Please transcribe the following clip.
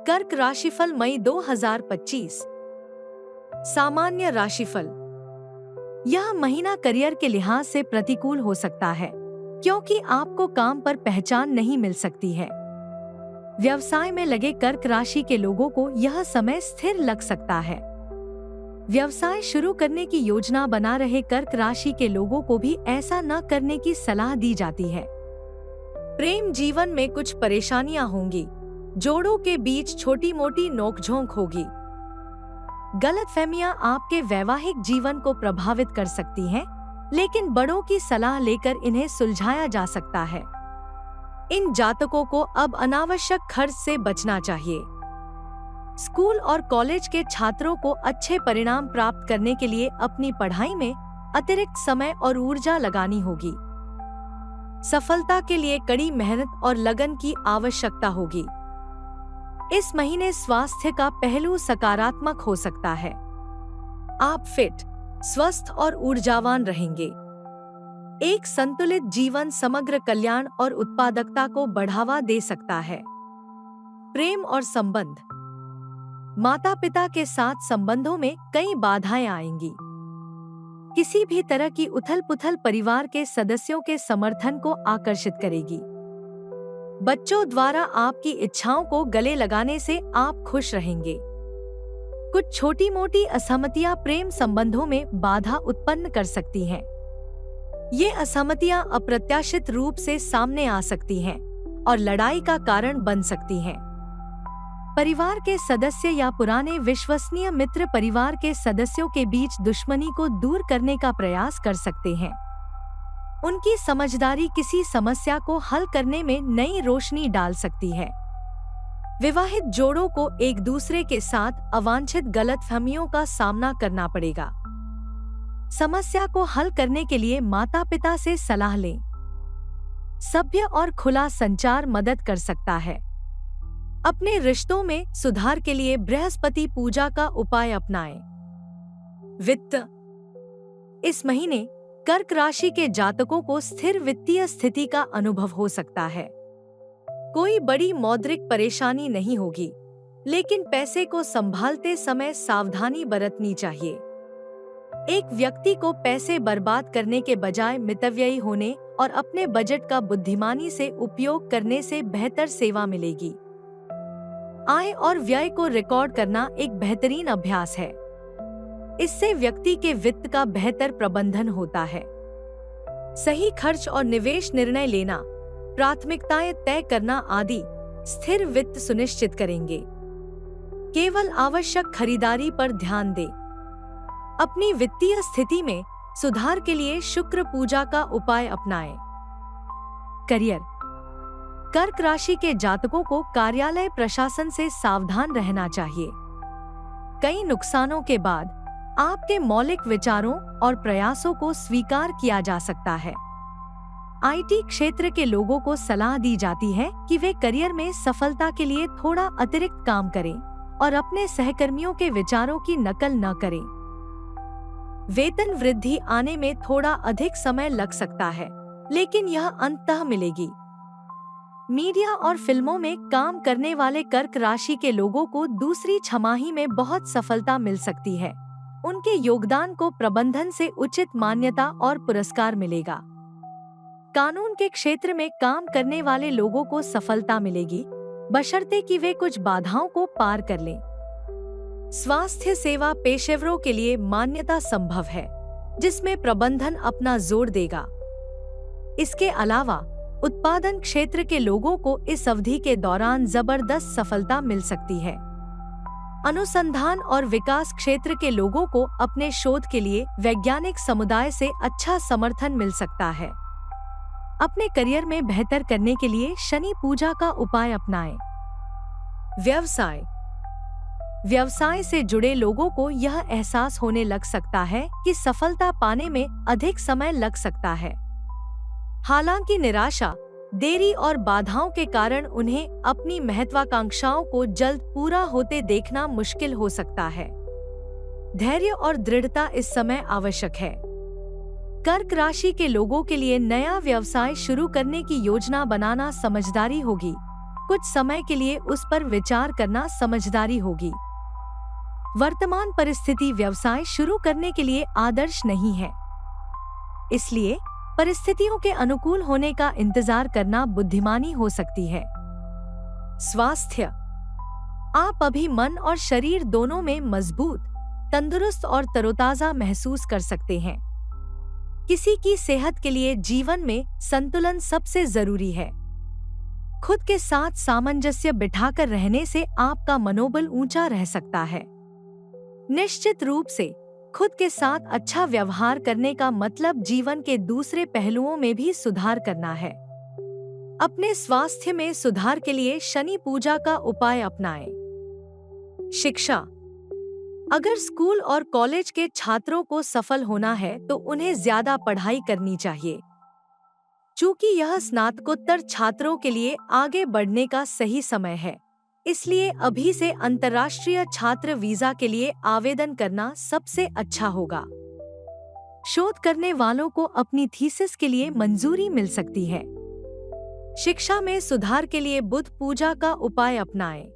कर्क राशिफल मई 2025। सामान्य राशिफल। यह महीना करियर के लिहाज से प्रतिकूल हो सकता है, क्योंकि आपको काम पर पहचान नहीं मिल सकती है। व्यवसाय में लगे कर्क राशि के लोगों को यह समय स्थिर लग सकता है। व्यवसाय शुरू करने की योजना बना रहे कर्क राशि के लोगों को भी ऐसा न करने की सलाह दी जाती है। प्रेम जीवन में कुछ परेशानियां होंगी। जोड़ों के बीच छोटी मोटी नोकझोंक होगी। गलतफहमियां आपके वैवाहिक जीवन को प्रभावित कर सकती हैं, लेकिन बड़ों की सलाह लेकर इन्हें सुलझाया जा सकता है। इन जातकों को अब अनावश्यक खर्च से बचना चाहिए। स्कूल और कॉलेज के छात्रों को अच्छे परिणाम प्राप्त करने के लिए अपनी पढ़ाई में अतिरिक्त समय और ऊर्जा लगानी होगी। सफलता के लिए कड़ी मेहनत और लगन की आवश्यकता होगी। इस महीने स्वास्थ्य का पहलू सकारात्मक हो सकता है। आप फिट, स्वस्थ और ऊर्जावान रहेंगे। एक संतुलित जीवन समग्र कल्याण और उत्पादकता को बढ़ावा दे सकता है। प्रेम और संबंध। माता पिता के साथ संबंधों में कई बाधाएं आएंगी। किसी भी तरह की उथल-पुथल परिवार के सदस्यों के समर्थन को आकर्षित करेगी। बच्चों द्वारा आपकी इच्छाओं को गले लगाने से आप खुश रहेंगे। कुछ छोटी मोटी असहमतियां प्रेम संबंधों में बाधा उत्पन्न कर सकती हैं। ये असहमतियां अप्रत्याशित रूप से सामने आ सकती हैं और लड़ाई का कारण बन सकती हैं। परिवार के सदस्य या पुराने विश्वसनीय मित्र परिवार के सदस्यों के बीच दुश्मनी को दूर करने का प्रयास कर सकते हैं। उनकी समझदारी किसी समस्या को हल करने में नई रोशनी डाल सकती है। विवाहित जोड़ों को एक दूसरे के साथ अवांछित गलतफहमियों का सामना करना पड़ेगा। समस्या को हल करने के लिए माता-पिता से सलाह लें। सभ्य और खुला संचार मदद कर सकता है। अपने रिश्तों में सुधार के लिए बृहस्पति पूजा का उपाय अपनाएं। वित्त। इस महीने कर्क राशि के जातकों को स्थिर वित्तीय स्थिति का अनुभव हो सकता है। कोई बड़ी मौद्रिक परेशानी नहीं होगी, लेकिन पैसे को संभालते समय सावधानी बरतनी चाहिए। एक व्यक्ति को पैसे बर्बाद करने के बजाय मितव्ययी होने और अपने बजट का बुद्धिमानी से उपयोग करने से बेहतर सेवा मिलेगी। आय और व्यय को रिकॉर्ड करना एक बेहतरीन अभ्यास है। इससे व्यक्ति के वित्त का बेहतर प्रबंधन होता है। सही खर्च और निवेश निर्णय लेना, प्राथमिकताएं तय करना आदि स्थिर वित्त सुनिश्चित करेंगे। केवल आवश्यक खरीदारी पर ध्यान दें। अपनी वित्तीय स्थिति में सुधार के लिए शुक्र पूजा का उपाय अपनाएं। करियर। कर्क राशि के जातकों को कार्यालय प्रशासन से सावधान रहना चाहिए। कई नुकसानों के बाद आपके मौलिक विचारों और प्रयासों को स्वीकार किया जा सकता है। आईटी क्षेत्र के लोगों को सलाह दी जाती है कि वे करियर में सफलता के लिए थोड़ा अतिरिक्त काम करें और अपने सहकर्मियों के विचारों की नकल न करें। वेतन वृद्धि आने में थोड़ा अधिक समय लग सकता है, लेकिन यह अंततः मिलेगी। मीडिया और फिल्मों में काम करने वाले कर्क राशि के लोगों को दूसरी छमाही में बहुत सफलता मिल सकती है। उनके योगदान को प्रबंधन से उचित मान्यता और पुरस्कार मिलेगा। कानून के क्षेत्र में काम करने वाले लोगों को सफलता मिलेगी, बशर्ते कि वे कुछ बाधाओं को पार कर लें। स्वास्थ्य सेवा पेशेवरों के लिए मान्यता संभव है, जिसमें प्रबंधन अपना जोर देगा। इसके अलावा उत्पादन क्षेत्र के लोगों को इस अवधि के दौरान जबरदस्त सफलता मिल सकती है। अनुसंधान और विकास क्षेत्र के लोगों को अपने शोध के लिए वैज्ञानिक समुदाय से अच्छा समर्थन मिल सकता है। अपने करियर में बेहतर करने के लिए शनि पूजा का उपाय अपनाएं। व्यवसाय। व्यवसाय से जुड़े लोगों को यह एहसास होने लग सकता है कि सफलता पाने में अधिक समय लग सकता है। हालांकि निराशा, देरी और बाधाओं के कारण उन्हें अपनी महत्वाकांक्षाओं को जल्द पूरा होते देखना मुश्किल हो सकता है। धैर्य और दृढ़ता इस समय आवश्यक है। कर्क राशि के लोगों के लिए नया व्यवसाय शुरू करने की योजना बनाना समझदारी होगी, कुछ समय के लिए उस पर विचार करना समझदारी होगी। वर्तमान परिस्थिति व्यवसाय शुरू करने के लिए आदर्श नहीं है, इसलिए परिस्थितियों के अनुकूल होने का इंतजार करना बुद्धिमानी हो सकती है। स्वास्थ्य, आप अभी मन और शरीर दोनों में मजबूत, तंदुरुस्त और तरोताजा महसूस कर सकते हैं। किसी की सेहत के लिए जीवन में संतुलन सबसे जरूरी है। खुद के साथ सामंजस्य बिठाकर रहने से आपका मनोबल ऊंचा रह सकता है। निश्चित रूप से खुद के साथ अच्छा व्यवहार करने का मतलब जीवन के दूसरे पहलुओं में भी सुधार करना है। अपने स्वास्थ्य में सुधार के लिए शनि पूजा का उपाय अपनाएं। शिक्षा, अगर स्कूल और कॉलेज के छात्रों को सफल होना है तो उन्हें ज्यादा पढ़ाई करनी चाहिए। चूंकि यह स्नातकोत्तर छात्रों के लिए आगे बढ़ने का सही समय है, इसलिए अभी से अंतर्राष्ट्रीय छात्र वीजा के लिए आवेदन करना सबसे अच्छा होगा। शोध करने वालों को अपनी थीसिस के लिए मंजूरी मिल सकती है। शिक्षा में सुधार के लिए बुध पूजा का उपाय अपनाएं।